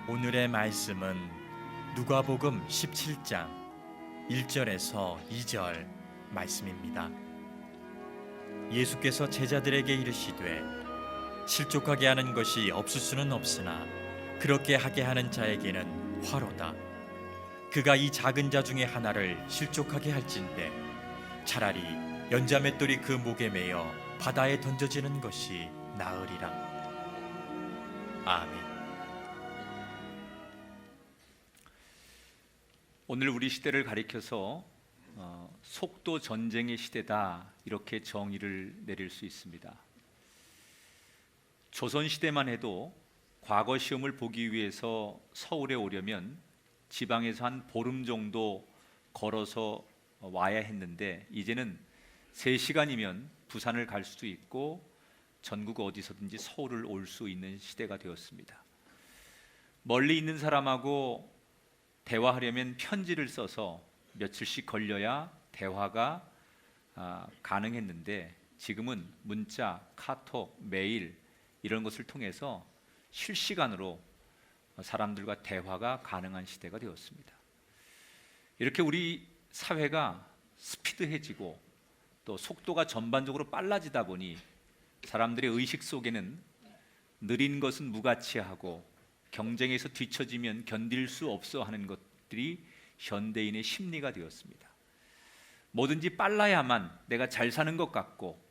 오늘의 말씀은 누가복음 17장 1절에서 2절 말씀입니다. 예수께서 제자들에게 이르시되 실족하게 하는 것이 없을 수는 없으나 그렇게 하게 하는 자에게는 화로다. 그가 이 작은 자 중에 하나를 실족하게 할진대 차라리 연자맷돌이 그 목에 매여 바다에 던져지는 것이 나으리라. 아멘. 오늘 우리 시대를 가리켜서 속도 전쟁의 시대다, 이렇게 정의를 내릴 수 있습니다. 조선 시대만 해도 과거 시험을 보기 위해서 서울에 오려면 지방에서 한 보름 정도 걸어서 와야 했는데, 이제는 3시간이면 부산을 갈 수도 있고 전국 어디서든지 서울을 올 수 있는 시대가 되었습니다. 멀리 있는 사람하고 대화하려면 편지를 써서 며칠씩 걸려야 대화가 가능했는데, 지금은 문자, 카톡, 메일 이런 것을 통해서 실시간으로 사람들과 대화가 가능한 시대가 되었습니다. 이렇게 우리 사회가 스피드해지고 또 속도가 전반적으로 빨라지다 보니 사람들의 의식 속에는 느린 것은 무가치하고 경쟁에서 뒤처지면 견딜 수 없어 하는 것들이 현대인의 심리가 되었습니다. 뭐든지 빨라야만 내가 잘 사는 것 같고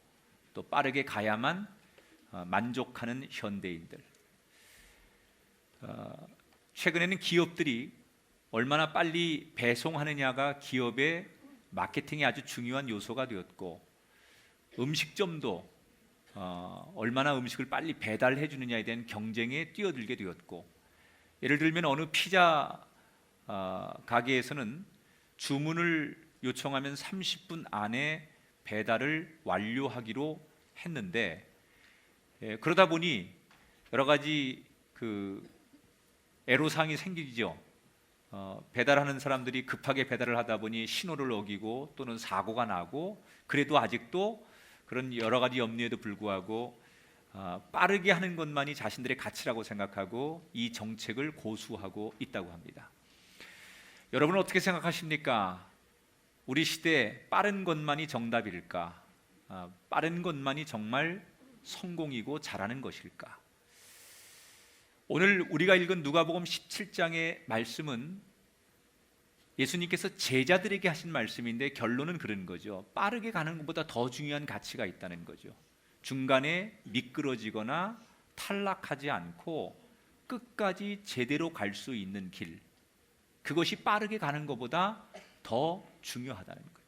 또 빠르게 가야만 만족하는 현대인들. 최근에는 기업들이 얼마나 빨리 배송하느냐가 기업의 마케팅에 아주 중요한 요소가 되었고, 음식점도 얼마나 음식을 빨리 배달해 주느냐에 대한 경쟁에 뛰어들게 되었고, 예를 들면 어느 피자 가게에서는 주문을 요청하면 30분 안에 배달을 완료하기로 했는데, 그러다 보니 여러 가지 애로사항이 생기죠. 배달하는 사람들이 급하게 배달을 하다 보니 신호를 어기고 또는 사고가 나고, 그래도 아직도 그런 여러 가지 염려에도 불구하고 빠르게 하는 것만이 자신들의 가치라고 생각하고 이 정책을 고수하고 있다고 합니다. 여러분은 어떻게 생각하십니까? 우리 시대에 빠른 것만이 정답일까? 빠른 것만이 정말 성공이고 잘하는 것일까? 오늘 우리가 읽은 누가복음 17장의 말씀은 예수님께서 제자들에게 하신 말씀인데, 결론은 그런 거죠. 빠르게 가는 것보다 더 중요한 가치가 있다는 거죠. 중간에 미끄러지거나 탈락하지 않고 끝까지 제대로 갈 수 있는 길, 그것이 빠르게 가는 것보다 더 중요하다는 거예요.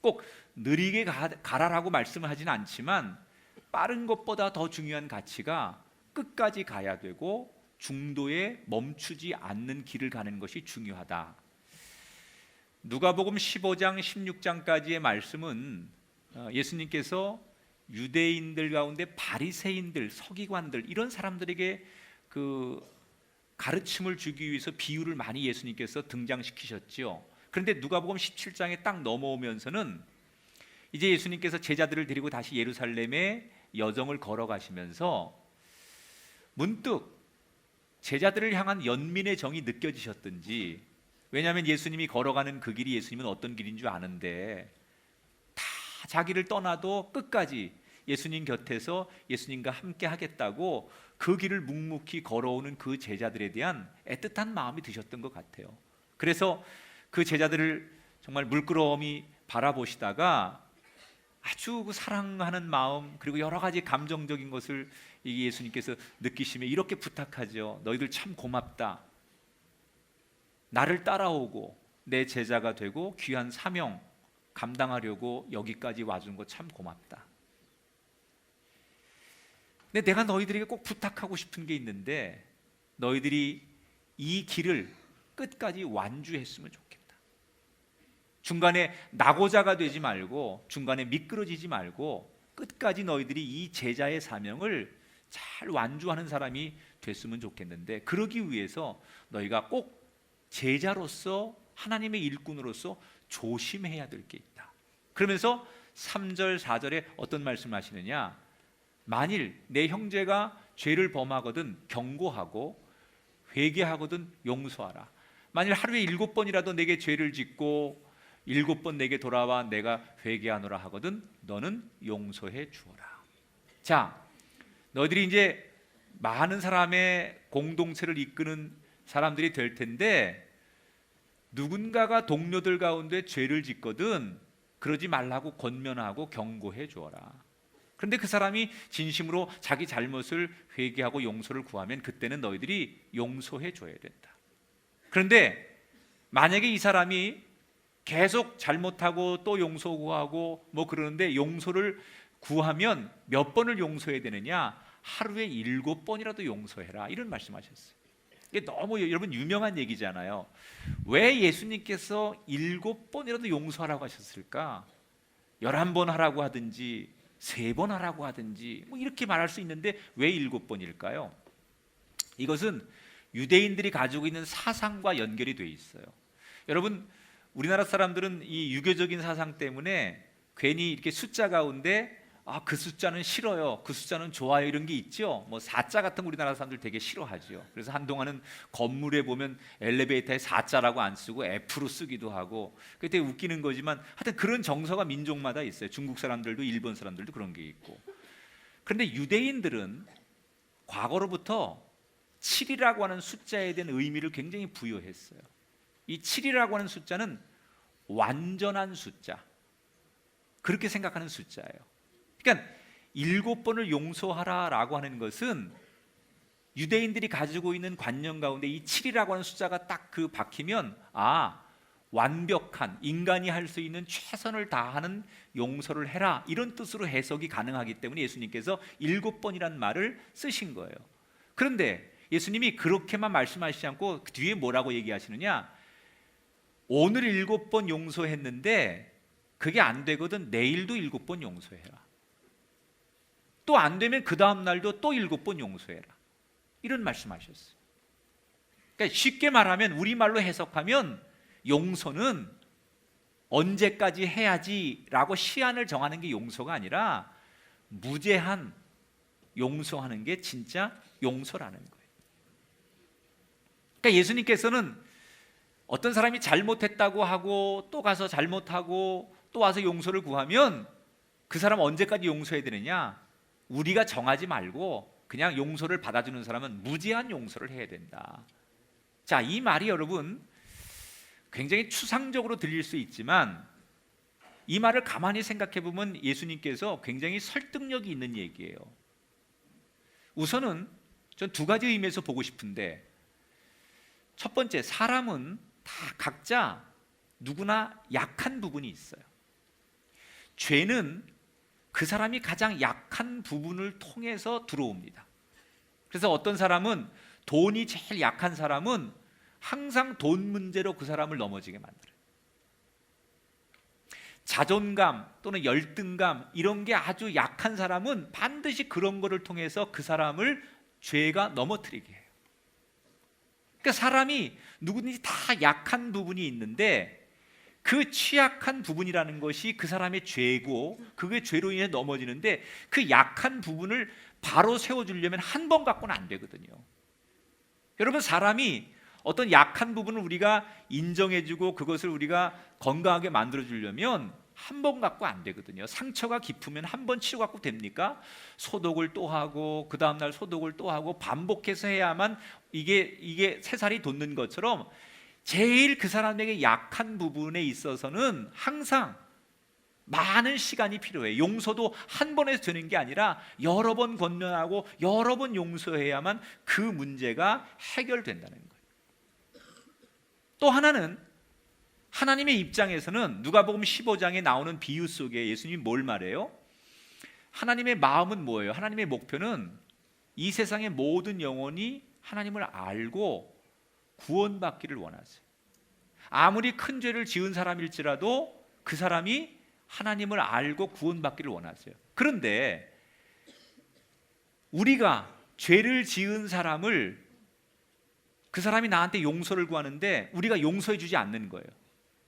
꼭 느리게 가라라고 말씀을 하진 않지만 빠른 것보다 더 중요한 가치가 끝까지 가야 되고 중도에 멈추지 않는 길을 가는 것이 중요하다. 누가복음 15장 16장까지의 말씀은 예수님께서 유대인들 가운데 바리새인들, 서기관들 이런 사람들에게 가르침을 주기 위해서 비유를 많이 예수님께서 등장시키셨죠. 그런데 누가복음 17장에 딱 넘어오면서는 이제 예수님께서 제자들을 데리고 다시 예루살렘에 여정을 걸어가시면서 문득 제자들을 향한 연민의 정이 느껴지셨든지, 왜냐하면 예수님이 걸어가는 그 길이 예수님은 어떤 길인 줄 아는데 다 자기를 떠나도 끝까지 예수님 곁에서 예수님과 함께 하겠다고 그 길을 묵묵히 걸어오는 그 제자들에 대한 애틋한 마음이 드셨던 것 같아요. 그래서 그 제자들을 정말 물끄러미 바라보시다가 아주 사랑하는 마음, 그리고 여러 가지 감정적인 것을 예수님께서 느끼시며 이렇게 부탁하죠. 너희들 참 고맙다. 나를 따라오고 내 제자가 되고 귀한 사명 감당하려고 여기까지 와준 거 참 고맙다. 근데 내가 너희들에게 꼭 부탁하고 싶은 게 있는데, 너희들이 이 길을 끝까지 완주했으면 좋겠다. 중간에 낙오자가 되지 말고, 중간에 미끄러지지 말고 끝까지 너희들이 이 제자의 사명을 잘 완주하는 사람이 됐으면 좋겠는데, 그러기 위해서 너희가 꼭 제자로서 하나님의 일꾼으로서 조심해야 될 게 있다. 그러면서 3절 4절에 어떤 말씀을 하시느냐, 만일 내 형제가 죄를 범하거든 경고하고 회개하거든 용서하라. 만일 하루에 7번이라도 내게 죄를 짓고 7번 내게 돌아와 내가 회개하노라 하거든 너는 용서해 주어라. 자, 너희들이 이제 많은 사람의 공동체를 이끄는 사람들이 될 텐데, 누군가가 동료들 가운데 죄를 짓거든 그러지 말라고 권면하고 경고해 주어라. 그런데 그 사람이 진심으로 자기 잘못을 회개하고 용서를 구하면 그때는 너희들이 용서해 줘야 된다. 그런데 만약에 이 사람이 계속 잘못하고 또 용서 구하고 뭐 그러는데, 용서를 구하면 몇 번을 용서해야 되느냐? 하루에 7번이라도 용서해라, 이런 말씀하셨어요. 이게 너무 여러분 유명한 얘기잖아요. 왜 예수님께서 7번이라도 용서하라고 하셨을까? 11번 하라고 하든지 3번 하라고 하든지 뭐 이렇게 말할 수 있는데 왜 7번일까요? 이것은 유대인들이 가지고 있는 사상과 연결이 돼 있어요. 여러분, 우리나라 사람들은 이 유교적인 사상 때문에 괜히 이렇게 숫자 가운데 그 숫자는 싫어요, 그 숫자는 좋아요, 이런 게 있죠. 뭐 4자 같은 거 우리나라 사람들 되게 싫어하죠. 그래서 한동안은 건물에 보면 엘리베이터에 4자라고 안 쓰고 F로 쓰기도 하고, 그게 되게 웃기는 거지만 하여튼 그런 정서가 민족마다 있어요. 중국 사람들도 일본 사람들도 그런 게 있고. 그런데 유대인들은 과거로부터 7이라고 하는 숫자에 대한 의미를 굉장히 부여했어요. 이 7이라고 하는 숫자는 완전한 숫자, 그렇게 생각하는 숫자예요. 그러니까 7번을 용서하라라고 하는 것은 유대인들이 가지고 있는 관념 가운데 이 7이라고 하는 숫자가 딱 그 박히면 완벽한, 인간이 할 수 있는 최선을 다하는 용서를 해라, 이런 뜻으로 해석이 가능하기 때문에 예수님께서 7번이라는 말을 쓰신 거예요. 그런데 예수님이 그렇게만 말씀하시지 않고 그 뒤에 뭐라고 얘기하시느냐, 오늘 7번 용서했는데 그게 안 되거든 내일도 7번 용서해라. 또 안 되면 그 다음 날도 또 7번 용서해라, 이런 말씀하셨어요. 그러니까 쉽게 말하면, 우리말로 해석하면 용서는 언제까지 해야지라고 시한을 정하는 게 용서가 아니라 무제한 용서하는 게 진짜 용서라는 거예요. 그러니까 예수님께서는 어떤 사람이 잘못했다고 하고 또 가서 잘못하고 또 와서 용서를 구하면 그 사람 언제까지 용서해야 되느냐? 우리가 정하지 말고 그냥 용서를 받아주는 사람은 무제한 용서를 해야 된다. 자, 이 말이 여러분 굉장히 추상적으로 들릴 수 있지만 이 말을 가만히 생각해 보면 예수님께서 굉장히 설득력이 있는 얘기예요. 우선은 전 2가지 의미에서 보고 싶은데, 첫 번째, 사람은 다 각자 누구나 약한 부분이 있어요. 죄는 그 사람이 가장 약한 부분을 통해서 들어옵니다. 그래서 어떤 사람은, 돈이 제일 약한 사람은 항상 돈 문제로 그 사람을 넘어지게 만들어요. 자존감 또는 열등감, 이런 게 아주 약한 사람은 반드시 그런 거를 통해서 그 사람을 죄가 넘어뜨리게 해요. 그러니까 사람이 누구든지 다 약한 부분이 있는데, 그 취약한 부분이라는 것이 그 사람의 죄고, 그게 죄로 인해 넘어지는데, 그 약한 부분을 바로 세워주려면 한 번 갖고는 안 되거든요. 여러분, 사람이 어떤 약한 부분을 우리가 인정해주고 그것을 우리가 건강하게 만들어주려면 한 번 갖고 안 되거든요. 상처가 깊으면 한 번 치료 갖고 됩니까? 소독을 또 하고 그 다음날 소독을 또 하고 반복해서 해야만 이게 새살이 돋는 것처럼, 제일 그 사람에게 약한 부분에 있어서는 항상 많은 시간이 필요해요. 용서도 한 번에서 되는 게 아니라 여러 번 권면하고 여러 번 용서해야만 그 문제가 해결된다는 거예요. 또 하나는, 하나님의 입장에서는 누가복음 15장에 나오는 비유 속에 예수님이 뭘 말해요? 하나님의 마음은 뭐예요? 하나님의 목표는 이 세상의 모든 영혼이 하나님을 알고 구원받기를 원하세요. 아무리 큰 죄를 지은 사람일지라도 그 사람이 하나님을 알고 구원받기를 원하세요. 그런데 우리가 죄를 지은 사람을 그 사람이 나한테 용서를 구하는데 우리가 용서해 주지 않는 거예요.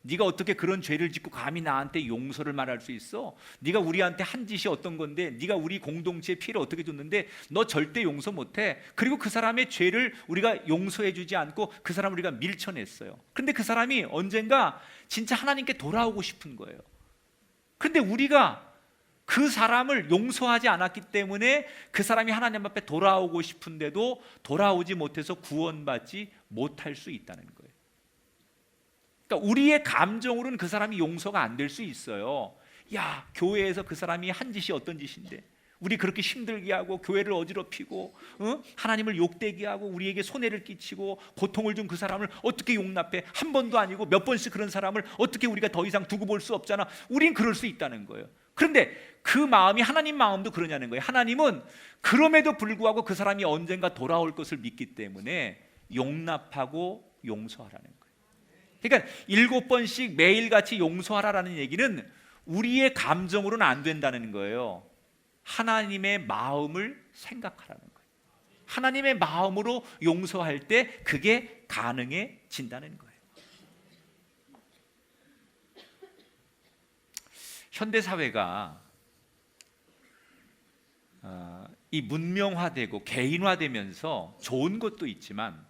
네가 어떻게 그런 죄를 짓고 감히 나한테 용서를 말할 수 있어? 네가 우리한테 한 짓이 어떤 건데, 네가 우리 공동체에 피해를 어떻게 줬는데 너 절대 용서 못해. 그리고 그 사람의 죄를 우리가 용서해 주지 않고 그 사람을 우리가 밀쳐냈어요. 그런데 그 사람이 언젠가 진짜 하나님께 돌아오고 싶은 거예요. 그런데 우리가 그 사람을 용서하지 않았기 때문에 그 사람이 하나님 앞에 돌아오고 싶은데도 돌아오지 못해서 구원받지 못할 수 있다는 거예요. 그러니까 우리의 감정으로는 그 사람이 용서가 안 될 수 있어요. 야, 교회에서 그 사람이 한 짓이 어떤 짓인데 우리 그렇게 힘들게 하고 교회를 어지럽히고 하나님을 욕되게 하고 우리에게 손해를 끼치고 고통을 준 그 사람을 어떻게 용납해? 한 번도 아니고 몇 번씩 그런 사람을 어떻게 우리가 더 이상 두고 볼 수 없잖아. 우린 그럴 수 있다는 거예요. 그런데 그 마음이 하나님 마음도 그러냐는 거예요. 하나님은 그럼에도 불구하고 그 사람이 언젠가 돌아올 것을 믿기 때문에 용납하고 용서하라는 거예요. 그러니까 7번씩 매일같이 용서하라라는 얘기는 우리의 감정으로는 안 된다는 거예요. 하나님의 마음을 생각하라는 거예요. 하나님의 마음으로 용서할 때 그게 가능해진다는 거예요. 현대 사회가 이 문명화되고 개인화되면서 좋은 것도 있지만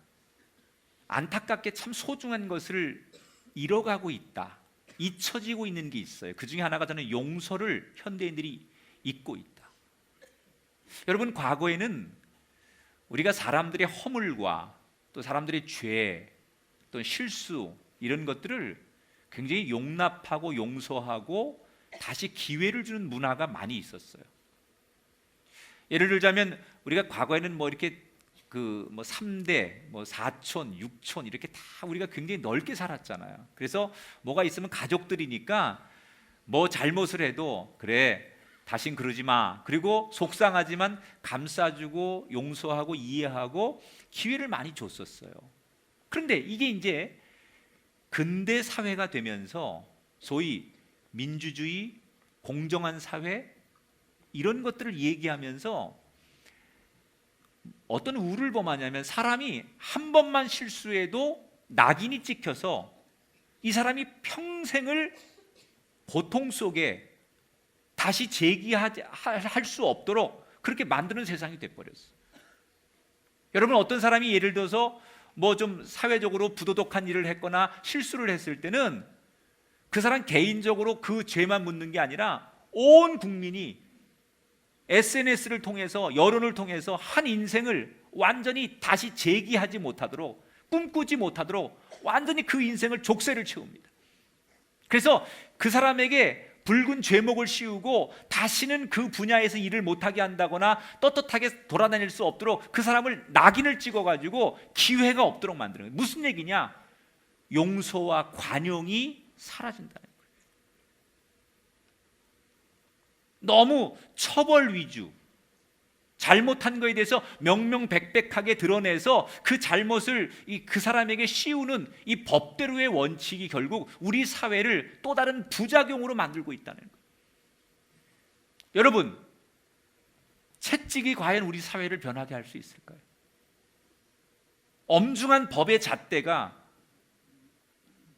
안타깝게 참 소중한 것을 잃어가고 있다, 잊혀지고 있는 게 있어요. 그 중에 하나가 저는 용서를 현대인들이 잊고 있다. 여러분, 과거에는 우리가 사람들의 허물과 또 사람들의 죄, 또 실수 이런 것들을 굉장히 용납하고 용서하고 다시 기회를 주는 문화가 많이 있었어요. 예를 들자면 우리가 과거에는 뭐 이렇게 그 뭐 3대, 뭐 사촌, 육촌 이렇게 다 우리가 굉장히 넓게 살았잖아요. 그래서 뭐가 있으면 가족들이니까 뭐 잘못을 해도 그래, 다신 그러지 마. 그리고 속상하지만 감싸주고 용서하고 이해하고 기회를 많이 줬었어요. 그런데 이게 이제 근대 사회가 되면서 소위 민주주의, 공정한 사회 이런 것들을 얘기하면서 어떤 우를 범하냐면 사람이 한 번만 실수해도 낙인이 찍혀서 이 사람이 평생을 고통 속에 다시 재기할 수 없도록 그렇게 만드는 세상이 돼버렸어요. 여러분, 어떤 사람이 예를 들어서 뭐 좀 사회적으로 부도덕한 일을 했거나 실수를 했을 때는 그 사람 개인적으로 그 죄만 묻는 게 아니라 온 국민이 SNS를 통해서, 여론을 통해서 한 인생을 완전히 다시 재기하지 못하도록, 꿈꾸지 못하도록 완전히 그 인생을 족쇄를 채웁니다. 그래서 그 사람에게 붉은 죄목을 씌우고 다시는 그 분야에서 일을 못하게 한다거나 떳떳하게 돌아다닐 수 없도록 그 사람을 낙인을 찍어가지고 기회가 없도록 만드는 거예요. 무슨 얘기냐? 용서와 관용이 사라진다는 거예요. 너무 처벌 위주, 잘못한 거에 대해서 명명백백하게 드러내서 그 잘못을 그 사람에게 씌우는 이 법대로의 원칙이 결국 우리 사회를 또 다른 부작용으로 만들고 있다는 거예요. 여러분, 채찍이 과연 우리 사회를 변하게 할 수 있을까요? 엄중한 법의 잣대가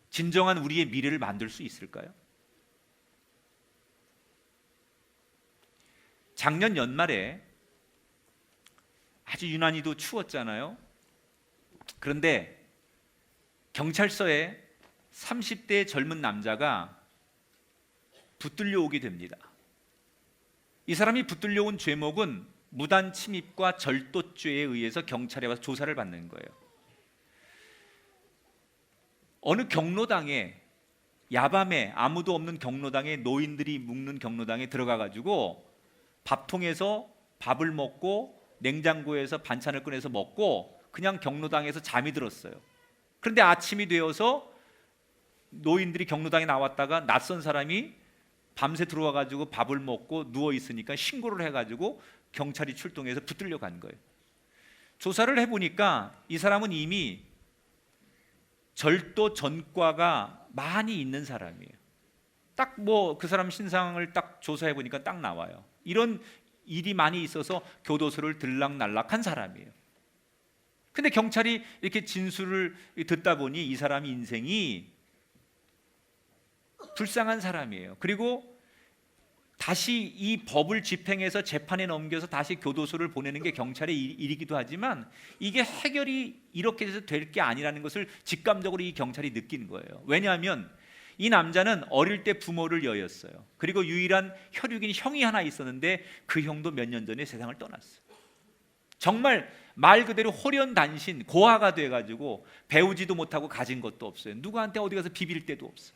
진정한 우리의 미래를 만들 수 있을까요? 작년 연말에 아주 유난히도 추웠잖아요. 그런데 경찰서에 30대 젊은 남자가 붙들려 오게 됩니다. 이 사람이 붙들려 온 죄목은 무단 침입과 절도죄에 의해서 경찰에 와서 조사를 받는 거예요. 어느 경로당에, 야밤에 아무도 없는 경로당에, 노인들이 묵는 경로당에 들어가가지고 밥통에서 밥을 먹고 냉장고에서 반찬을 꺼내서 먹고 그냥 경로당에서 잠이 들었어요. 그런데 아침이 되어서 노인들이 경로당에 나왔다가 낯선 사람이 밤새 들어와가지고 밥을 먹고 누워 있으니까 신고를 해가지고 경찰이 출동해서 붙들려 간 거예요. 조사를 해보니까 이 사람은 이미 절도 전과가 많이 있는 사람이에요. 딱 뭐 그 사람 신상을 딱 조사해 보니까 딱 나와요. 이런 일이 많이 있어서 교도소를 들락날락한 사람이에요. 근데 경찰이 이렇게 진술을 듣다 보니 이 사람 인생이 불쌍한 사람이에요. 그리고 다시 이 법을 집행해서 재판에 넘겨서 다시 교도소를 보내는 게 경찰의 일이기도 하지만 이게 해결이 이렇게 해서 될 게 아니라는 것을 직감적으로 이 경찰이 느낀 거예요. 왜냐하면 이 남자는 어릴 때 부모를 여였어요. 그리고 유일한 혈육인 형이 하나 있었는데 그 형도 몇 년 전에 세상을 떠났어요. 정말 말 그대로 홀연단신 고아가 돼가지고 배우지도 못하고 가진 것도 없어요. 누구한테 어디 가서 비빌 데도 없어요.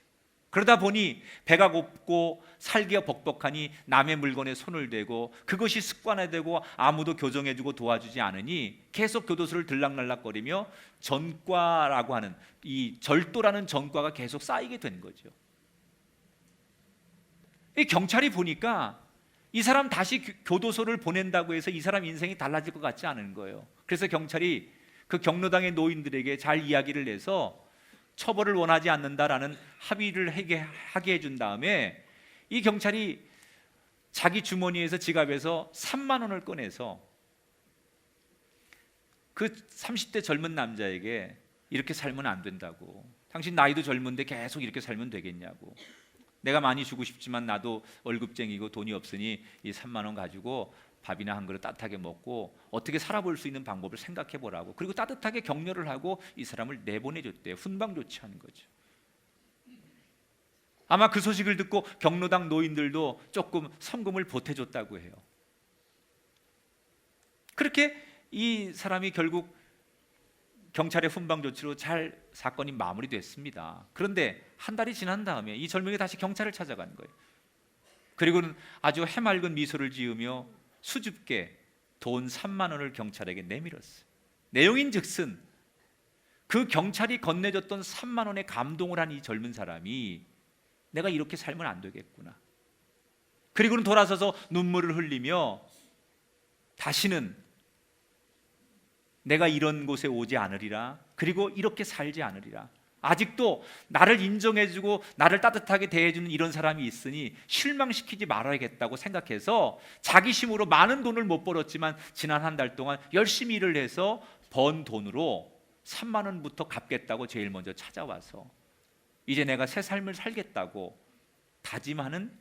그러다 보니 배가 고프고 살기가 벅벅하니 남의 물건에 손을 대고 그것이 습관화되고 아무도 교정해주고 도와주지 않으니 계속 교도소를 들락날락거리며 전과라고 하는 이 절도라는 전과가 계속 쌓이게 된 거죠. 이 경찰이 보니까 이 사람 다시 교도소를 보낸다고 해서 이 사람 인생이 달라질 것 같지 않은 거예요. 그래서 경찰이 그 경로당의 노인들에게 잘 이야기를 해서 처벌을 원하지 않는다라는 합의를 하게 해준 다음에 이 경찰이 자기 주머니에서 지갑에서 3만 원을 꺼내서 그 30대 젊은 남자에게 이렇게 살면 안 된다고, 당신 나이도 젊은데 계속 이렇게 살면 되겠냐고, 내가 많이 주고 싶지만 나도 월급쟁이고 돈이 없으니 이 3만 원 가지고 밥이나 한 그릇 따뜻하게 먹고 어떻게 살아볼 수 있는 방법을 생각해 보라고, 그리고 따뜻하게 격려를 하고 이 사람을 내보내줬대요. 훈방 조치하는 거죠. 아마 그 소식을 듣고 경로당 노인들도 조금 성금을 보태줬다고 해요. 그렇게 이 사람이 결국 경찰의 훈방 조치로 잘 사건이 마무리됐습니다. 그런데 한 달이 지난 다음에 이 젊은이가 다시 경찰을 찾아간 거예요. 그리고는 아주 해맑은 미소를 지으며 수줍게 돈 3만 원을 경찰에게 내밀었어요. 내용인즉슨 그 경찰이 건네줬던 3만 원에 감동을 한 이 젊은 사람이 내가 이렇게 살면 안 되겠구나. 그리고는 돌아서서 눈물을 흘리며 다시는 내가 이런 곳에 오지 않으리라, 그리고 이렇게 살지 않으리라, 아직도 나를 인정해주고 나를 따뜻하게 대해주는 이런 사람이 있으니 실망시키지 말아야겠다고 생각해서 자기 힘으로 많은 돈을 못 벌었지만 지난 한 달 동안 열심히 일을 해서 번 돈으로 3만 원부터 갚겠다고 제일 먼저 찾아와서 이제 내가 새 삶을 살겠다고 다짐하는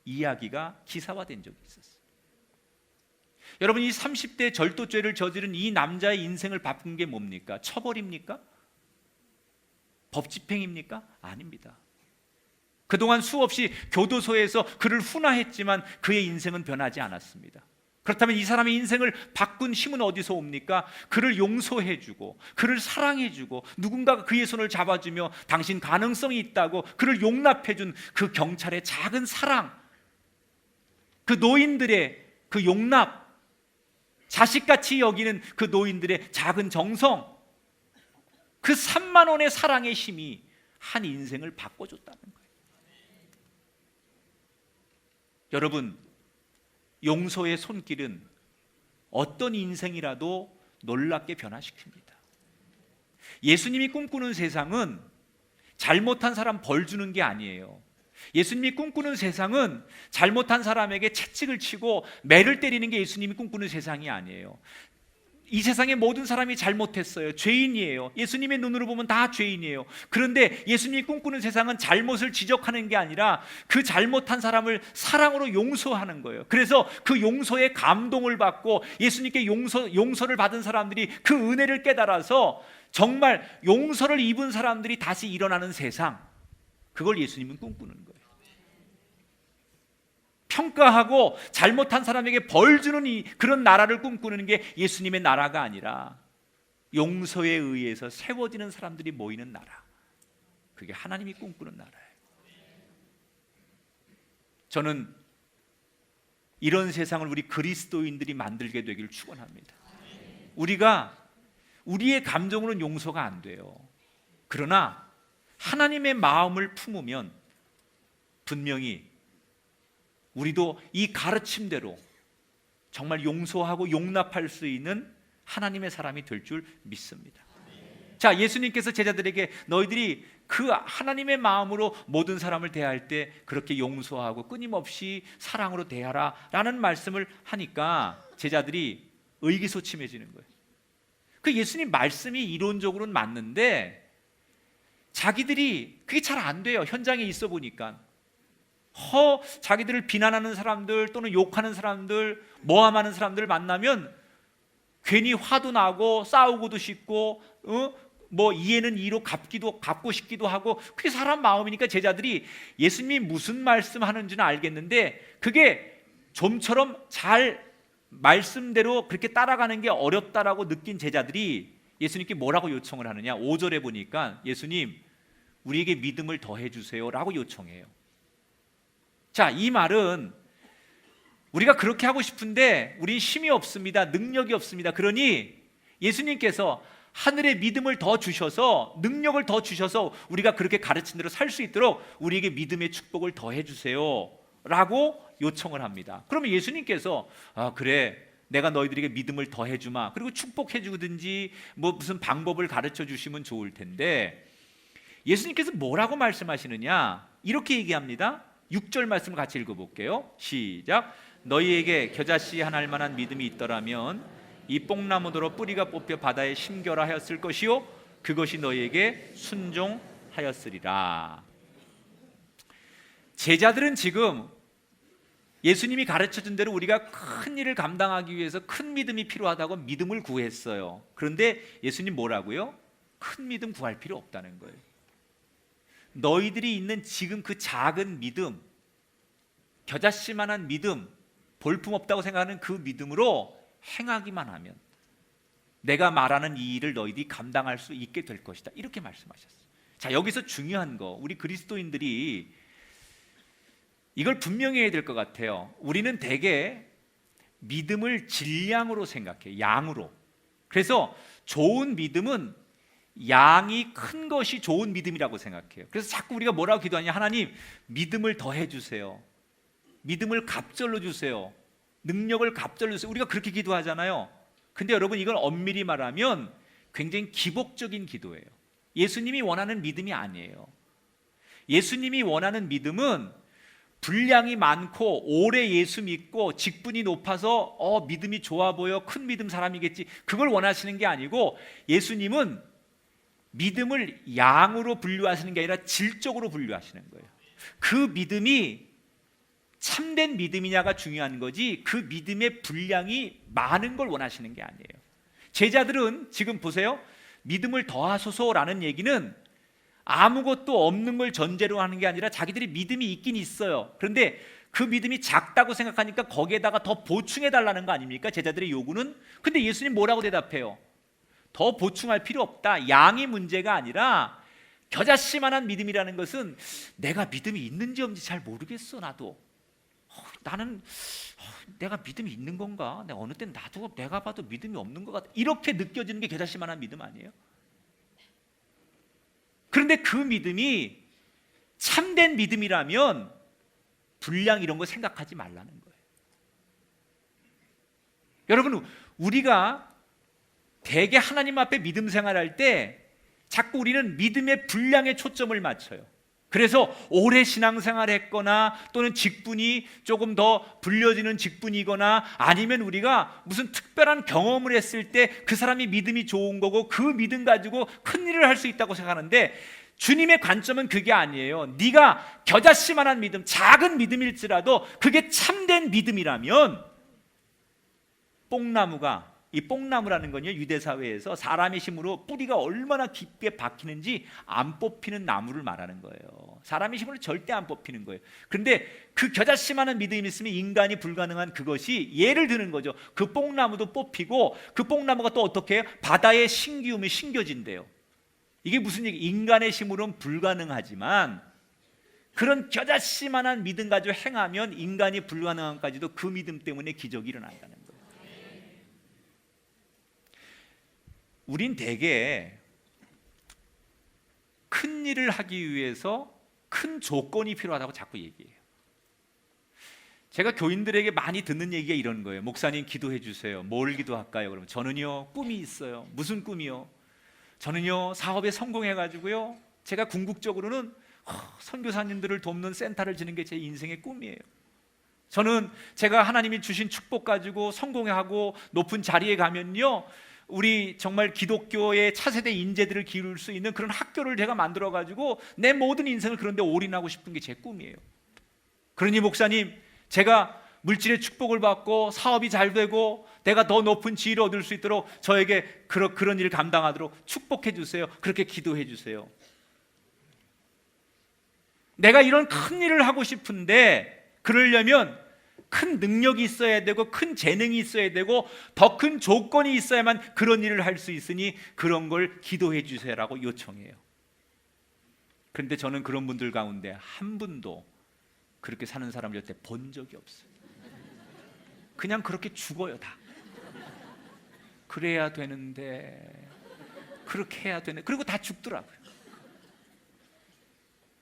이야기가 기사화된 적이 있었어요. 여러분, 이 30대 절도죄를 저지른 이 남자의 인생을 바꾼 게 뭡니까? 처벌입니까? 법 집행입니까? 아닙니다. 그동안 수없이 교도소에서 그를 훈화했지만 그의 인생은 변하지 않았습니다. 그렇다면 이 사람의 인생을 바꾼 힘은 어디서 옵니까? 그를 용서해주고 그를 사랑해주고 누군가가 그의 손을 잡아주며 당신 가능성이 있다고 그를 용납해준 그 경찰의 작은 사랑, 그 노인들의 그 용납, 자식같이 여기는 그 노인들의 작은 정성, 그 3만 원의 사랑의 힘이 한 인생을 바꿔줬다는 거예요. 여러분, 용서의 손길은 어떤 인생이라도 놀랍게 변화시킵니다. 예수님이 꿈꾸는 세상은 잘못한 사람 벌 주는 게 아니에요. 예수님이 꿈꾸는 세상은 잘못한 사람에게 채찍을 치고 매를 때리는 게 예수님이 꿈꾸는 세상이 아니에요. 이 세상의 모든 사람이 잘못했어요. 죄인이에요. 예수님의 눈으로 보면 다 죄인이에요. 그런데 예수님이 꿈꾸는 세상은 잘못을 지적하는 게 아니라 그 잘못한 사람을 사랑으로 용서하는 거예요. 그래서 그 용서에 감동을 받고 예수님께 용서를 받은 사람들이 그 은혜를 깨달아서 정말 용서를 입은 사람들이 다시 일어나는 세상, 그걸 예수님은 꿈꾸는 거예요. 평가하고 잘못한 사람에게 벌 주는 그런 나라를 꿈꾸는 게 예수님의 나라가 아니라 용서에 의해서 세워지는 사람들이 모이는 나라, 그게 하나님이 꿈꾸는 나라예요. 저는 이런 세상을 우리 그리스도인들이 만들게 되기를 축원합니다. 우리가 우리의 감정으로는 용서가 안 돼요. 그러나 하나님의 마음을 품으면 분명히 우리도 이 가르침대로 정말 용서하고 용납할 수 있는 하나님의 사람이 될 줄 믿습니다. 자, 예수님께서 제자들에게 너희들이 그 하나님의 마음으로 모든 사람을 대할 때 그렇게 용서하고 끊임없이 사랑으로 대하라 라는 말씀을 하니까 제자들이 의기소침해지는 거예요. 그 예수님 말씀이 이론적으로는 맞는데 자기들이 그게 잘 안 돼요. 현장에 있어 보니까 자기들을 비난하는 사람들 또는 욕하는 사람들, 모함하는 사람들 만나면 괜히 화도 나고 싸우고도 싶고 뭐 이해는 이로 갚고 싶기도 하고, 그게 사람 마음이니까 제자들이 예수님이 무슨 말씀하는지는 알겠는데 그게 좀처럼 잘 말씀대로 그렇게 따라가는 게 어렵다라고 느낀 제자들이 예수님께 뭐라고 요청을 하느냐, 5절에 보니까 예수님 우리에게 믿음을 더해 주세요 라고 요청해요. 자, 이 말은 우리가 그렇게 하고 싶은데 우린 힘이 없습니다, 능력이 없습니다. 그러니 예수님께서 하늘의 믿음을 더 주셔서, 능력을 더 주셔서 우리가 그렇게 가르친 대로 살 수 있도록 우리에게 믿음의 축복을 더해 주세요 라고 요청을 합니다. 그러면 예수님께서 그래, 내가 너희들에게 믿음을 더해 주마, 그리고 축복해 주든지 뭐 무슨 방법을 가르쳐 주시면 좋을 텐데, 예수님께서 뭐라고 말씀하시느냐, 이렇게 얘기합니다. 6절 말씀을 같이 읽어볼게요. 시작. 너희에게 겨자씨 하나 할 만한 믿음이 있더라면 이 뽕나무더러 뿌리가 뽑혀 바다에 심겨라 하였을 것이요 그것이 너희에게 순종하였으리라. 제자들은 지금 예수님이 가르쳐준 대로 우리가 큰 일을 감당하기 위해서 큰 믿음이 필요하다고 믿음을 구했어요. 그런데 예수님 뭐라고요? 큰 믿음 구할 필요 없다는 거예요. 너희들이 있는 지금 그 작은 믿음, 겨자씨만한 믿음, 볼품없다고 생각하는 그 믿음으로 행하기만 하면 내가 말하는 이 일을 너희들이 감당할 수 있게 될 것이다, 이렇게 말씀하셨어요. 자, 여기서 중요한 거, 우리 그리스도인들이 이걸 분명히 해야 될 것 같아요. 우리는 대개 믿음을 질량으로 생각해요, 양으로. 그래서 좋은 믿음은 양이 큰 것이 좋은 믿음이라고 생각해요. 그래서 자꾸 우리가 뭐라고 기도하냐, 하나님 믿음을 더해 주세요, 믿음을 갑절로 주세요, 능력을 갑절로 주세요. 우리가 그렇게 기도하잖아요. 근데 여러분, 이걸 엄밀히 말하면 굉장히 기복적인 기도예요. 예수님이 원하는 믿음이 아니에요. 예수님이 원하는 믿음은 분량이 많고 오래 예수 믿고 직분이 높아서 믿음이 좋아 보여, 큰 믿음 사람이겠지, 그걸 원하시는 게 아니고, 예수님은 믿음을 양으로 분류하시는 게 아니라 질적으로 분류하시는 거예요. 그 믿음이 참된 믿음이냐가 중요한 거지, 그 믿음의 분량이 많은 걸 원하시는 게 아니에요. 제자들은 지금 보세요, 믿음을 더하소서라는 얘기는 아무것도 없는 걸 전제로 하는 게 아니라 자기들이 믿음이 있긴 있어요. 그런데 그 믿음이 작다고 생각하니까 거기에다가 더 보충해 달라는 거 아닙니까? 제자들의 요구는. 근데 예수님 뭐라고 대답해요? 더 보충할 필요 없다. 양이 문제가 아니라 겨자씨만한 믿음이라는 것은 내가 믿음이 있는지 없는지 잘 모르겠어. 나는 내가 믿음이 있는 건가? 내가 어느 땐 나도 내가 봐도 믿음이 없는 것 같아, 이렇게 느껴지는 게 겨자씨만한 믿음 아니에요? 그런데 그 믿음이 참된 믿음이라면 분량 이런 거 생각하지 말라는 거예요. 여러분, 우리가 대개 하나님 앞에 믿음 생활할 때 자꾸 우리는 믿음의 분량에 초점을 맞춰요. 그래서 오래 신앙생활 했거나 또는 직분이 조금 더 불려지는 직분이거나 아니면 우리가 무슨 특별한 경험을 했을 때 그 사람이 믿음이 좋은 거고 그 믿음 가지고 큰 일을 할 수 있다고 생각하는데, 주님의 관점은 그게 아니에요. 네가 겨자씨만한 믿음, 작은 믿음일지라도 그게 참된 믿음이라면, 뽕나무가, 이 뽕나무라는 건요, 유대 사회에서 사람의 힘으로 뿌리가 얼마나 깊게 박히는지 안 뽑히는 나무를 말하는 거예요. 사람의 힘으로 절대 안 뽑히는 거예요. 그런데 그 겨자씨만한 믿음이 있으면 인간이 불가능한 그것이, 예를 드는 거죠. 그 뽕나무도 뽑히고 그 뽕나무가 또 어떻게 해요? 바다에 신기우면 신겨진대요. 이게 무슨 얘기? 인간의 힘으로는 불가능하지만 그런 겨자씨만한 믿음 가지고 행하면 인간이 불가능한까지도 그 믿음 때문에 기적이 일어난다는 거예요. 우린 대개 큰 일을 하기 위해서 큰 조건이 필요하다고 자꾸 얘기해요. 제가 교인들에게 많이 듣는 얘기가 이런 거예요. 목사님 기도해 주세요. 뭘 기도할까요? 그러면 저는요 꿈이 있어요. 무슨 꿈이요? 저는요 사업에 성공해가지고요 제가 궁극적으로는 선교사님들을 돕는 센터를 지는 게 제 인생의 꿈이에요. 저는 제가 하나님이 주신 축복 가지고 성공하고 높은 자리에 가면요 우리 정말 기독교의 차세대 인재들을 기를 수 있는 그런 학교를 제가 만들어 가지고 내 모든 인생을 그런 데 올인하고 싶은 게 제 꿈이에요. 그러니 목사님, 제가 물질의 축복을 받고 사업이 잘 되고 내가 더 높은 지위를 얻을 수 있도록 저에게 그런 일을 감당하도록 축복해 주세요. 그렇게 기도해 주세요. 내가 이런 큰 일을 하고 싶은데 그러려면 큰 능력이 있어야 되고 큰 재능이 있어야 되고 더 큰 조건이 있어야만 그런 일을 할 수 있으니 그런 걸 기도해 주세요라고 요청해요. 그런데 저는 그런 분들 가운데 한 분도 그렇게 사는 사람을 여태 본 적이 없어요. 그냥 그렇게 죽어요. 다 그래야 되는데 그렇게 해야 되는데 그리고 다 죽더라고요.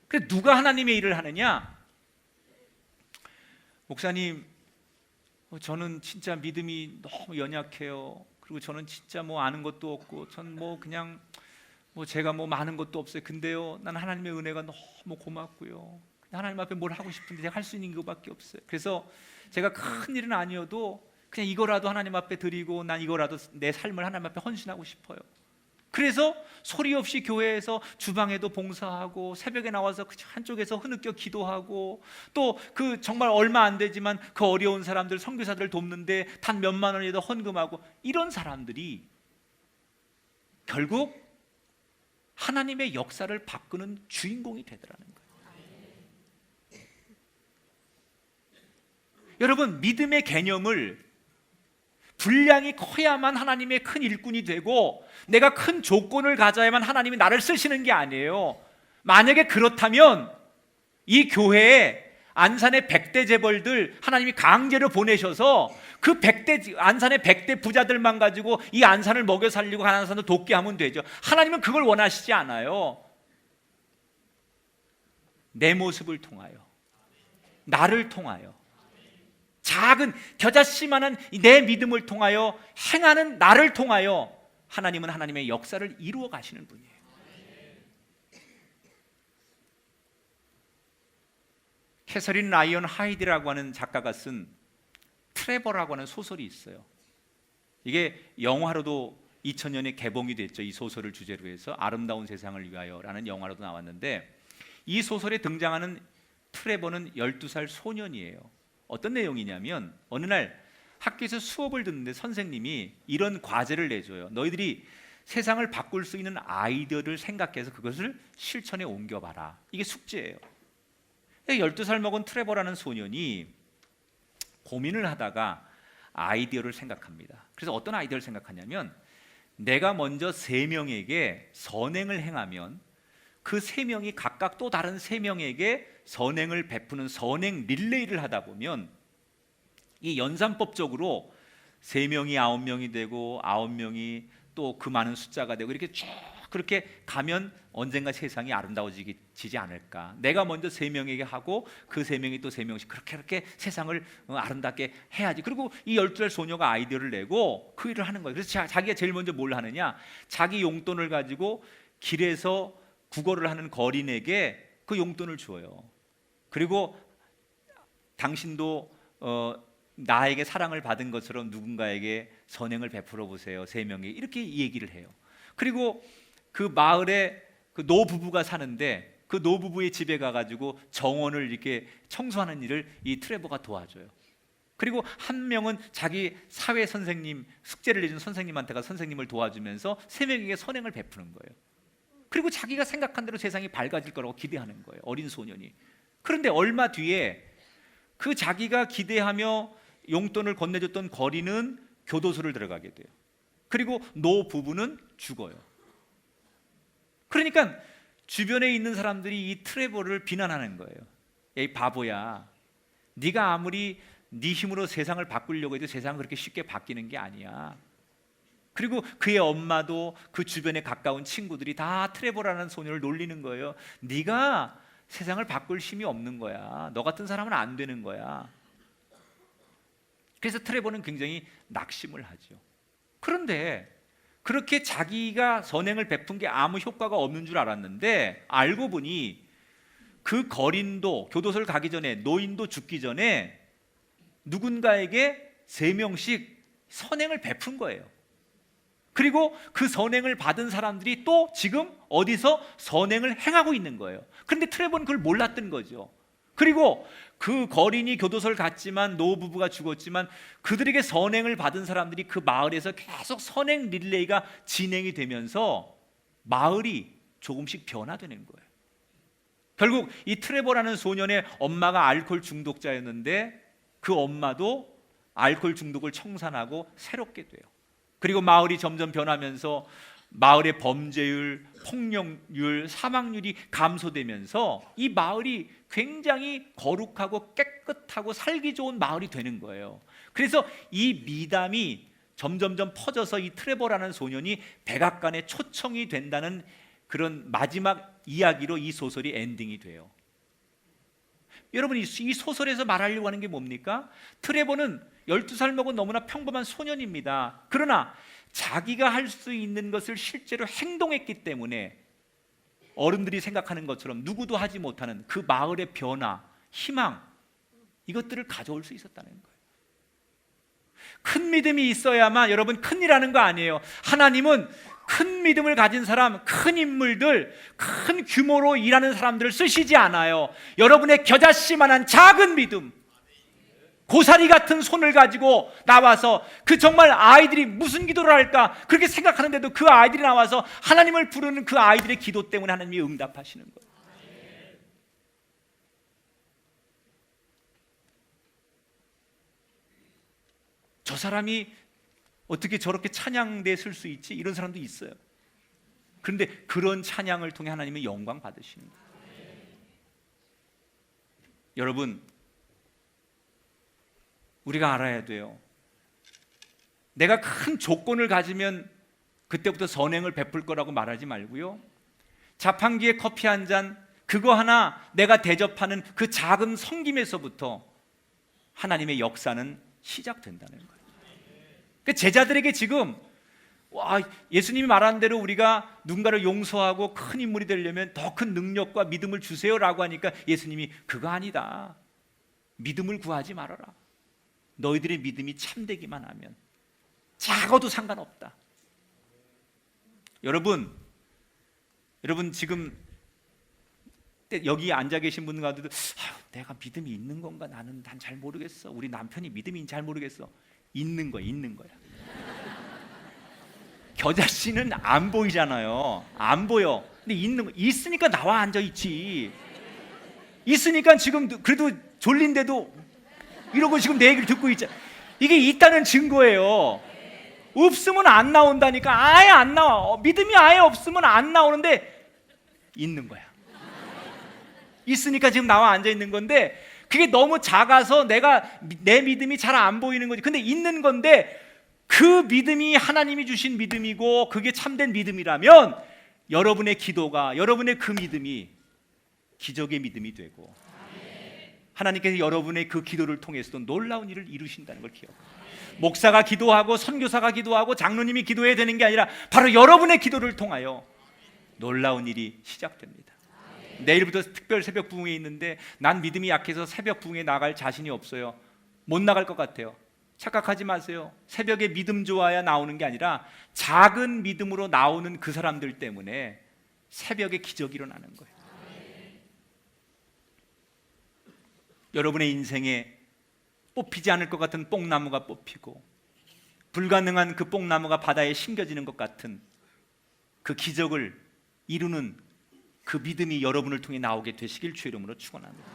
그래서 누가 하나님의 일을 하느냐? 목사님, 저는 진짜 믿음이 너무 연약해요. 그리고 저는 진짜 뭐 아는 것도 없고 전 뭐 그냥 뭐 제가 뭐 많은 것도 없어요. 근데요, 난 하나님의 은혜가 너무 고맙고요. 하나님 앞에 뭘 하고 싶은데 제가 할 수 있는 것밖에 없어요. 그래서 제가 큰 일은 아니어도 그냥 이거라도 하나님 앞에 드리고 난 이거라도 내 삶을 하나님 앞에 헌신하고 싶어요. 그래서 소리 없이 교회에서 주방에도 봉사하고 새벽에 나와서 한쪽에서 흐느껴 기도하고 또 그 정말 얼마 안 되지만 그 어려운 사람들 선교사들 돕는데 단 몇만 원이라도 헌금하고 이런 사람들이 결국 하나님의 역사를 바꾸는 주인공이 되더라는 거예요. 여러분, 믿음의 개념을 분량이 커야만 하나님의 큰 일꾼이 되고 내가 큰 조건을 가져야만 하나님이 나를 쓰시는 게 아니에요. 만약에 그렇다면 이 교회에 안산의 100대 재벌들 하나님이 강제로 보내셔서 그 안산의 100대 부자들만 가지고 이 안산을 먹여 살리고 가난한 사람을 돕게 하면 되죠. 하나님은 그걸 원하시지 않아요. 내 모습을 통하여, 나를 통하여, 작은 겨자씨만한 내 믿음을 통하여 행하는 나를 통하여 하나님은 하나님의 역사를 이루어 가시는 분이에요. 캐서린 라이언 하이드라고 하는 작가가 쓴 트레버라고 하는 소설이 있어요. 이게 영화로도 2000년에 개봉이 됐죠. 이 소설을 주제로 해서 아름다운 세상을 위하여라는 영화로도 나왔는데 이 소설에 등장하는 트레버는 12살 소년이에요. 어떤 내용이냐면 어느 날 학교에서 수업을 듣는데 선생님이 이런 과제를 내줘요. 너희들이 세상을 바꿀 수 있는 아이디어를 생각해서 그것을 실천에 옮겨봐라. 이게 숙제예요. 12살 먹은 트레버라는 소년이 고민을 하다가 아이디어를 생각합니다. 그래서 어떤 아이디어를 생각하냐면 내가 먼저 3명에게 선행을 행하면 그 3명이 각각 또 다른 3명에게 선행을 베푸는 선행 릴레이를 하다 보면 이 연산법적으로 3명이 9명이 되고 9명이 또 그 많은 숫자가 되고 이렇게 쭉 그렇게 가면 언젠가 세상이 아름다워지지 않을까. 내가 먼저 3명에게 하고 그 3명이 또 3명씩 그렇게 세상을 아름답게 해야지. 그리고 이 12살 소녀가 아이디어를 내고 그 일을 하는 거예요. 그래서 자기가 제일 먼저 뭘 하느냐, 자기 용돈을 가지고 길에서 구걸을 하는 거린에게 그 용돈을 줘요. 그리고 당신도 나에게 사랑을 받은 것처럼 누군가에게 선행을 베풀어 보세요. 3명이 이렇게 얘기를 해요. 그리고 그 마을에 그 노부부가 사는데 그 노부부의 집에 가가지고 정원을 이렇게 청소하는 일을 이 트레버가 도와줘요. 그리고 한 명은 자기 사회 선생님, 숙제를 내준 선생님한테 가 선생님을 도와주면서 3명에게 선행을 베푸는 거예요. 그리고 자기가 생각한 대로 세상이 밝아질 거라고 기대하는 거예요. 어린 소년이. 그런데 얼마 뒤에 그 자기가 기대하며 용돈을 건네줬던 거리는 교도소를 들어가게 돼요. 그리고 노 부부는 죽어요. 그러니까 주변에 있는 사람들이 이 트레버를 비난하는 거예요. 야, 이 바보야, 네가 아무리 네 힘으로 세상을 바꾸려고 해도 세상은 그렇게 쉽게 바뀌는 게 아니야. 그리고 그의 엄마도 그 주변에 가까운 친구들이 다 트레버라는 소녀를 놀리는 거예요. 네가 세상을 바꿀 힘이 없는 거야. 너 같은 사람은 안 되는 거야. 그래서 트레버는 굉장히 낙심을 하죠. 그런데 그렇게 자기가 선행을 베푼 게 아무 효과가 없는 줄 알았는데 알고 보니 그 거린도 교도소를 가기 전에, 노인도 죽기 전에 누군가에게 3명씩 선행을 베푼 거예요. 그리고 그 선행을 받은 사람들이 또 지금 어디서 선행을 행하고 있는 거예요. 그런데 트레버는 그걸 몰랐던 거죠. 그리고 그 거린이 교도소를 갔지만 노부부가 죽었지만 그들에게 선행을 받은 사람들이 그 마을에서 계속 선행 릴레이가 진행이 되면서 마을이 조금씩 변화되는 거예요. 결국 이 트레버라는 소년의 엄마가 알코올 중독자였는데 그 엄마도 알코올 중독을 청산하고 새롭게 돼요. 그리고 마을이 점점 변하면서 마을의 범죄율, 폭력률, 사망률이 감소되면서 이 마을이 굉장히 거룩하고 깨끗하고 살기 좋은 마을이 되는 거예요. 그래서 이 미담이 점점점 퍼져서 이 트레버라는 소년이 백악관에 초청이 된다는 그런 마지막 이야기로 이 소설이 엔딩이 돼요. 여러분, 이 소설에서 말하려고 하는 게 뭡니까? 트레버는 12살 먹은 너무나 평범한 소년입니다. 그러나 자기가 할 수 있는 것을 실제로 행동했기 때문에 어른들이 생각하는 것처럼 누구도 하지 못하는 그 마을의 변화, 희망, 이것들을 가져올 수 있었다는 거예요. 큰 믿음이 있어야만 여러분 큰일하는 거 아니에요. 하나님은 큰 믿음을 가진 사람, 큰 인물들, 큰 규모로 일하는 사람들을 쓰시지 않아요. 여러분의 겨자씨만한 작은 믿음, 고사리 같은 손을 가지고 나와서 그 정말 아이들이 무슨 기도를 할까 그렇게 생각하는데도 그 아이들이 나와서 하나님을 부르는 그 아이들의 기도 때문에 하나님이 응답하시는 거예요. 저 사람이 어떻게 저렇게 찬양대에 쓸 수 있지? 이런 사람도 있어요. 그런데 그런 찬양을 통해 하나님의 영광 받으시는 거예요. 여러분, 우리가 알아야 돼요. 내가 큰 조건을 가지면 그때부터 선행을 베풀 거라고 말하지 말고요. 자판기에 커피 한 잔, 그거 하나 내가 대접하는 그 작은 섬김에서부터 하나님의 역사는 시작된다는 거예요. 그러니까 제자들에게 지금 예수님이 말한 대로 우리가 누군가를 용서하고 큰 인물이 되려면 더 큰 능력과 믿음을 주세요라고 하니까 예수님이 그거 아니다. 믿음을 구하지 말아라. 너희들의 믿음이 참되기만 하면 작아도 상관없다. 여러분 지금 여기 앉아 계신 분 가운데도 내가 믿음이 있는 건가? 난 잘 모르겠어. 우리 남편이 믿음이 잘 모르겠어. 있는 거야. 겨자씨는 안 보이잖아요. 안 보여. 근데 있으니까 나와 앉아 있지. 있으니까 지금 그래도 졸린데도 이러고 지금 내 얘기를 듣고 있잖아. 이게 있다는 증거예요. 없으면 안 나온다니까. 아예 안 나와. 믿음이 아예 없으면 안 나오는데 있는 거야. 있으니까 지금 나와 앉아 있는 건데 그게 너무 작아서 내 믿음이 잘 안 보이는 거지. 근데 있는 건데 그 믿음이 하나님이 주신 믿음이고 그게 참된 믿음이라면 여러분의 기도가, 여러분의 그 믿음이 기적의 믿음이 되고 하나님께서 여러분의 그 기도를 통해서도 놀라운 일을 이루신다는 걸 기억해요. 목사가 기도하고 선교사가 기도하고 장로님이 기도해야 되는 게 아니라 바로 여러분의 기도를 통하여 놀라운 일이 시작됩니다. 내일부터 특별 새벽 부흥회 있는데 난 믿음이 약해서 새벽 부흥회 나갈 자신이 없어요. 못 나갈 것 같아요. 착각하지 마세요. 새벽에 믿음 좋아야 나오는 게 아니라 작은 믿음으로 나오는 그 사람들 때문에 새벽에 기적이 일어나는 거예요. 여러분의 인생에 뽑히지 않을 것 같은 뽕나무가 뽑히고 불가능한 그 뽕나무가 바다에 심겨지는 것 같은 그 기적을 이루는 그 믿음이 여러분을 통해 나오게 되시길 주의 이름으로 축원합니다.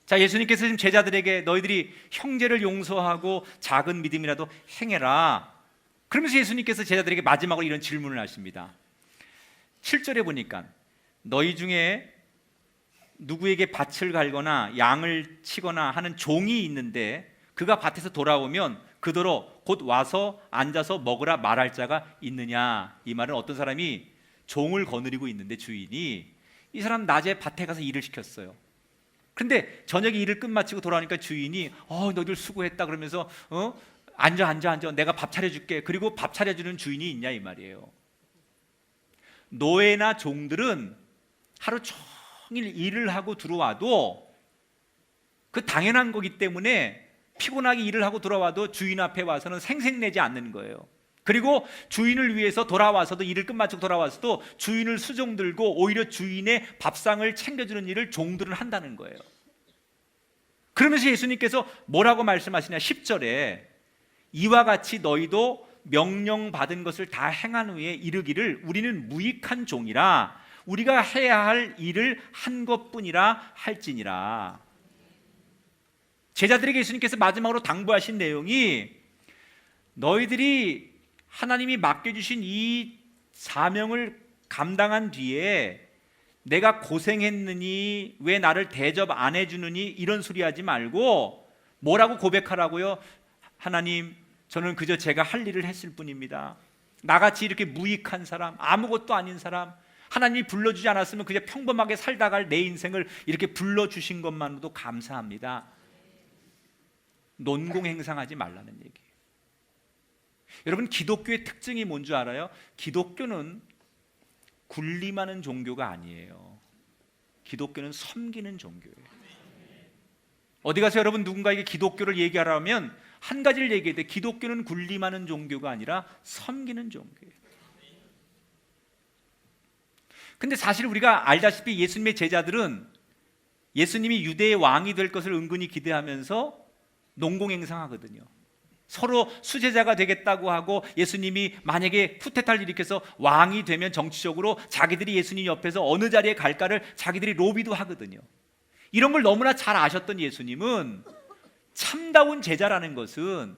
자, 예수님께서 지금 제자들에게 너희들이 형제를 용서하고 작은 믿음이라도 행해라. 그러면서 예수님께서 제자들에게 마지막으로 이런 질문을 하십니다. 7절에 보니까 너희 중에 누구에게 밭을 갈거나 양을 치거나 하는 종이 있는데 그가 밭에서 돌아오면 그더러 곧 와서 앉아서 먹으라 말할 자가 있느냐. 이 말은 어떤 사람이 종을 거느리고 있는데 주인이 이 사람 낮에 밭에 가서 일을 시켰어요. 근데 저녁에 일을 끝마치고 돌아오니까 주인이 너희들 수고했다 그러면서 앉아 내가 밥 차려줄게. 그리고 밥 차려주는 주인이 있냐 이 말이에요. 노예나 종들은 하루 종일 일을 하고 들어와도 그 당연한 거기 때문에 피곤하게 일을 하고 돌아와도 주인 앞에 와서는 생색내지 않는 거예요. 그리고 주인을 위해서 돌아와서도 일을 끝마치고 돌아와서도 주인을 수종들고 오히려 주인의 밥상을 챙겨주는 일을 종들은 한다는 거예요. 그러면서 예수님께서 뭐라고 말씀하시냐? 10절에 이와 같이 너희도 명령받은 것을 다 행한 후에 이르기를 우리는 무익한 종이라 우리가 해야 할 일을 한 것뿐이라 할지니라. 제자들에게 예수님께서 마지막으로 당부하신 내용이 너희들이 하나님이 맡겨주신 이 사명을 감당한 뒤에 내가 고생했느니 왜 나를 대접 안 해주느니 이런 소리 하지 말고 뭐라고 고백하라고요? 하나님, 저는 그저 제가 할 일을 했을 뿐입니다. 나같이 이렇게 무익한 사람, 아무것도 아닌 사람, 하나님이 불러주지 않았으면 그냥 평범하게 살다갈 내 인생을 이렇게 불러주신 것만으로도 감사합니다. 논공행상하지 말라는 얘기예요. 여러분, 기독교의 특징이 뭔 줄 알아요? 기독교는 군림하는 종교가 아니에요. 기독교는 섬기는 종교예요. 어디 가서 여러분 누군가에게 기독교를 얘기하라면 한 가지를 얘기해야 돼. 기독교는 군림하는 종교가 아니라 섬기는 종교예요. 근데 사실 우리가 알다시피 예수님의 제자들은 예수님이 유대의 왕이 될 것을 은근히 기대하면서 농공행상하거든요. 서로 수제자가 되겠다고 하고 예수님이 만약에 쿠데타를 일으켜서 왕이 되면 정치적으로 자기들이 예수님 옆에서 어느 자리에 갈까를 자기들이 로비도 하거든요. 이런 걸 너무나 잘 아셨던 예수님은 참다운 제자라는 것은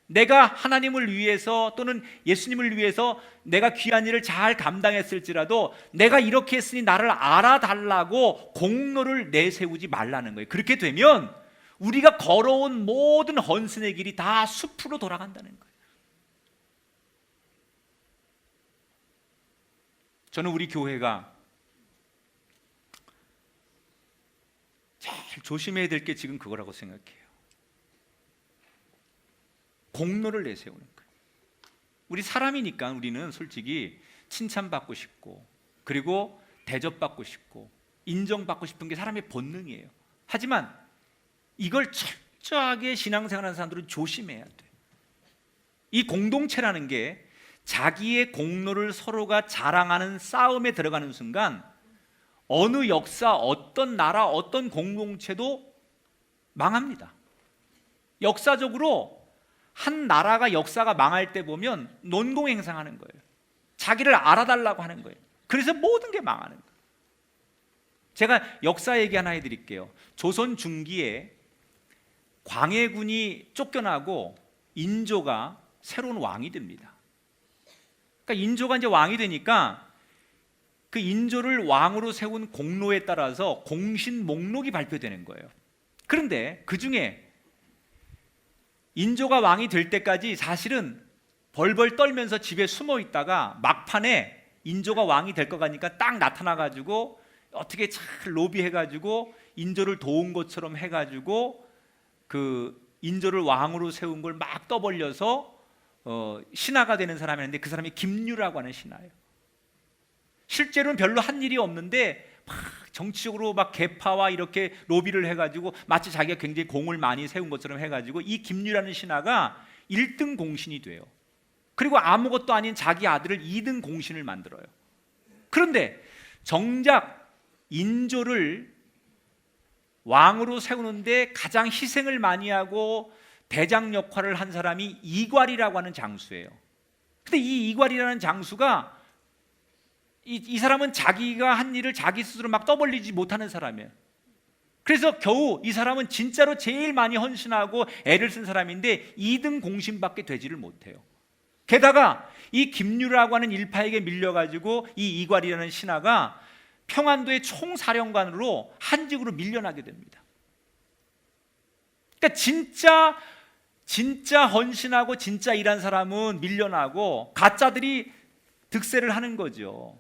내가 하나님을 위해서 또는 예수님을 위해서 내가 귀한 일을 잘 감당했을지라도 내가 이렇게 했으니 나를 알아달라고 공로를 내세우지 말라는 거예요. 그렇게 되면 우리가 걸어온 모든 헌신의 길이 다 숲으로 돌아간다는 거예요. 저는 우리 교회가 제일 조심해야 될 게 지금 그거라고 생각해요. 공로를 내세우는 거예요. 우리 사람이니까 우리는 솔직히 칭찬받고 싶고 그리고 대접받고 싶고 인정받고 싶은 게 사람의 본능이에요. 하지만 이걸 철저하게 신앙생활하는 사람들은 조심해야 돼. 이 공동체라는 게 자기의 공로를 서로가 자랑하는 싸움에 들어가는 순간 어느 역사, 어떤 나라, 어떤 공동체도 망합니다. 역사적으로 한 나라가 역사가 망할 때 보면 논공행상하는 거예요. 자기를 알아달라고 하는 거예요. 그래서 모든 게 망하는 거예요. 제가 역사 얘기 하나 해드릴게요. 조선 중기에 광해군이 쫓겨나고 인조가 새로운 왕이 됩니다. 그러니까 인조가 이제 왕이 되니까 그 인조를 왕으로 세운 공로에 따라서 공신 목록이 발표되는 거예요. 그런데 그 중에 인조가 왕이 될 때까지 사실은 벌벌 떨면서 집에 숨어 있다가 막판에 인조가 왕이 될 것 같으니까 딱 나타나가지고 어떻게 잘 로비해가지고 인조를 도운 것처럼 해가지고 그 인조를 왕으로 세운 걸 막 떠벌려서 신하가 되는 사람이었는데 그 사람이 김유라고 하는 신하예요. 실제로는 별로 한 일이 없는데 막 정치적으로 막 개파와 이렇게 로비를 해가지고 마치 자기가 굉장히 공을 많이 세운 것처럼 해가지고 이 김유라는 신하가 1등 공신이 돼요. 그리고 아무것도 아닌 자기 아들을 2등 공신을 만들어요. 그런데 정작 인조를 왕으로 세우는데 가장 희생을 많이 하고 대장 역할을 한 사람이 이괄이라고 하는 장수예요. 근데 이 이괄이라는 장수가 이 사람은 자기가 한 일을 자기 스스로 막 떠벌리지 못하는 사람이에요. 그래서 겨우 이 사람은 진짜로 제일 많이 헌신하고 애를 쓴 사람인데 2등 공신밖에 되지를 못해요. 게다가 이 김유라고 하는 일파에게 밀려가지고 이 이괄이라는 신하가 평안도의 총사령관으로 한직으로 밀려나게 됩니다. 그러니까 진짜 헌신하고 진짜 일한 사람은 밀려나고 가짜들이 득세를 하는 거죠.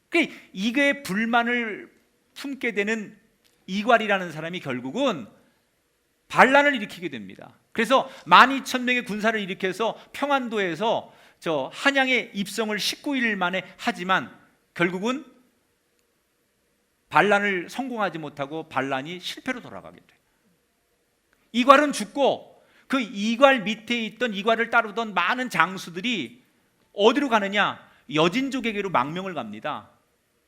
그러니까 이게 불만을 품게 되는 이괄이라는 사람이 결국은 반란을 일으키게 됩니다. 그래서 12,000명의 군사를 일으켜서 평안도에서 저 한양에 입성을 19일 만에 하지만 결국은 반란을 성공하지 못하고 반란이 실패로 돌아가게 돼요. 이괄은 죽고 그 이괄 밑에 있던 이괄을 따르던 많은 장수들이 어디로 가느냐? 여진족에게로 망명을 갑니다.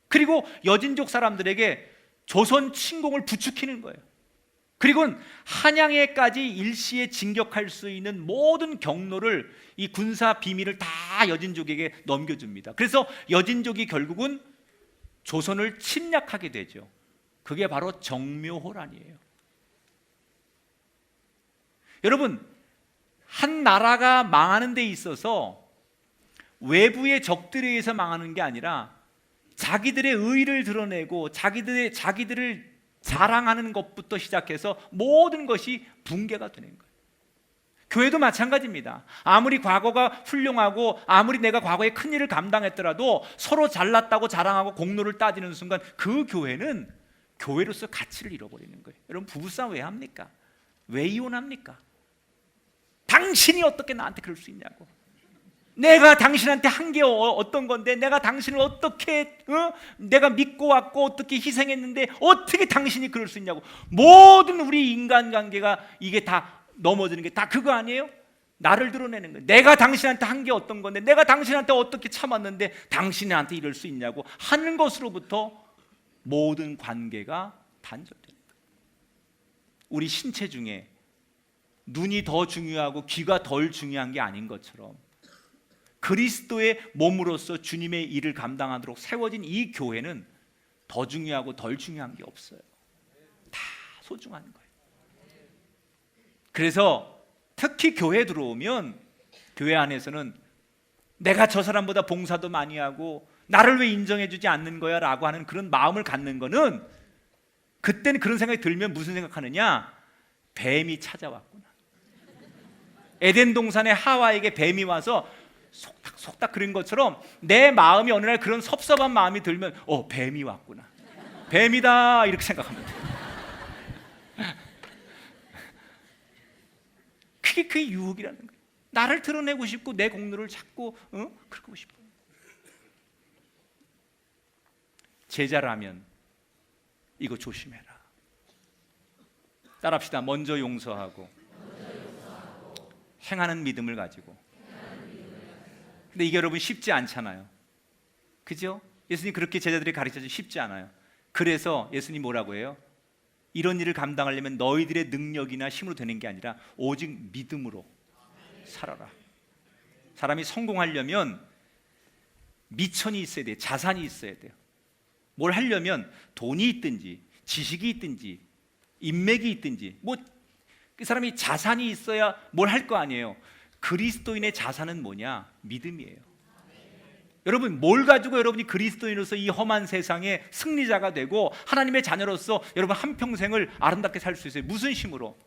그리고 여진족 사람들에게 조선 침공을 부추기는 거예요. 그리고 한양에까지 일시에 진격할 수 있는 모든 경로를, 이 군사 비밀을 다 여진족에게 넘겨줍니다. 그래서 여진족이 결국은 조선을 침략하게 되죠. 그게 바로 정묘호란이에요. 여러분, 한 나라가 망하는 데 있어서 외부의 적들에 의해서 망하는 게 아니라 자기들의 의의를 드러내고 자기들을 자랑하는 것부터 시작해서 모든 것이 붕괴가 되는 거예요. 교회도 마찬가지입니다. 아무리 과거가 훌륭하고 아무리 내가 과거에 큰 일을 감당했더라도 서로 잘났다고 자랑하고 공로를 따지는 순간 그 교회는 교회로서 가치를 잃어버리는 거예요. 여러분, 부부싸움 왜 합니까? 왜 이혼합니까? 당신이 어떻게 나한테 그럴 수 있냐고. 내가 당신한테 한 게 어떤 건데, 내가 당신을 어떻게 내가 믿고 왔고 어떻게 희생했는데 어떻게 당신이 그럴 수 있냐고. 모든 우리 인간관계가 이게 다 넘어지는 게 다 그거 아니에요? 나를 드러내는 거예요. 내가 당신한테 한 게 어떤 건데, 내가 당신한테 어떻게 참았는데 당신한테 이럴 수 있냐고 하는 것으로부터 모든 관계가 단절됩니다. 우리 신체 중에 눈이 더 중요하고 귀가 덜 중요한 게 아닌 것처럼 그리스도의 몸으로서 주님의 일을 감당하도록 세워진 이 교회는 더 중요하고 덜 중요한 게 없어요. 다 소중한 거예요. 그래서 특히 교회에 들어오면 교회 안에서는 내가 저 사람보다 봉사도 많이 하고 나를 왜 인정해 주지 않는 거야 라고 하는 그런 마음을 갖는 거는, 그때는 그런 생각이 들면 무슨 생각하느냐? 뱀이 찾아왔구나. 에덴 동산에 하와에게 뱀이 와서 속닥속닥 그런 것처럼 내 마음이 어느 날 그런 섭섭한 마음이 들면 뱀이 왔구나, 뱀이다, 이렇게 생각합니다. 그게 유혹이라는 거예요. 나를 드러내고 싶고 내 공로를 찾고 그렇게 하고 싶어요. 제자라면 이거 조심해라. 따라합시다. 먼저 용서하고 행하는 믿음을 가지고. 근데 이게 여러분 쉽지 않잖아요. 그죠? 예수님 그렇게 제자들이 가르쳐주기 쉽지 않아요. 그래서 예수님 뭐라고 해요? 이런 일을 감당하려면 너희들의 능력이나 힘으로 되는 게 아니라 오직 믿음으로 살아라. 사람이 성공하려면 미천이 있어야 돼요. 자산이 있어야 돼요. 뭘 하려면 돈이 있든지 지식이 있든지 인맥이 있든지 그 사람이 자산이 있어야 뭘 할 거 아니에요. 그리스도인의 자산은 뭐냐? 믿음이에요. 여러분, 뭘 가지고 여러분이 그리스도인으로서 이 험한 세상의 승리자가 되고 하나님의 자녀로서 여러분 한평생을 아름답게 살 수 있어요? 무슨 힘으로?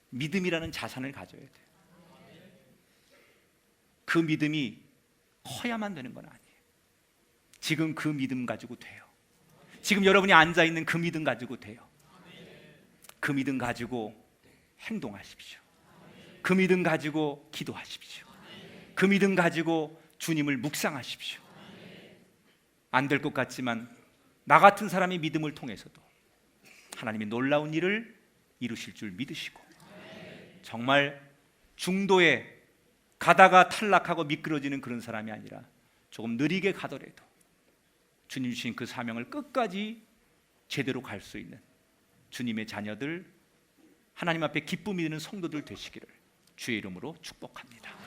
믿음이라는 자산을 가져야 돼요. 그 믿음이 커야만 되는 건 아니에요. 지금 그 믿음 가지고 돼요. 지금 여러분이 앉아있는 그 믿음 가지고 돼요. 그 믿음 가지고 행동하십시오. 그 믿음 가지고 기도하십시오. 그 믿음 가지고 주님을 묵상하십시오. 안 될 것 같지만 나 같은 사람의 믿음을 통해서도 하나님의 놀라운 일을 이루실 줄 믿으시고, 정말 중도에 가다가 탈락하고 미끄러지는 그런 사람이 아니라 조금 느리게 가더라도 주님 주신 그 사명을 끝까지 제대로 갈 수 있는 주님의 자녀들, 하나님 앞에 기쁨이 드는 성도들 되시기를 주의 이름으로 축복합니다.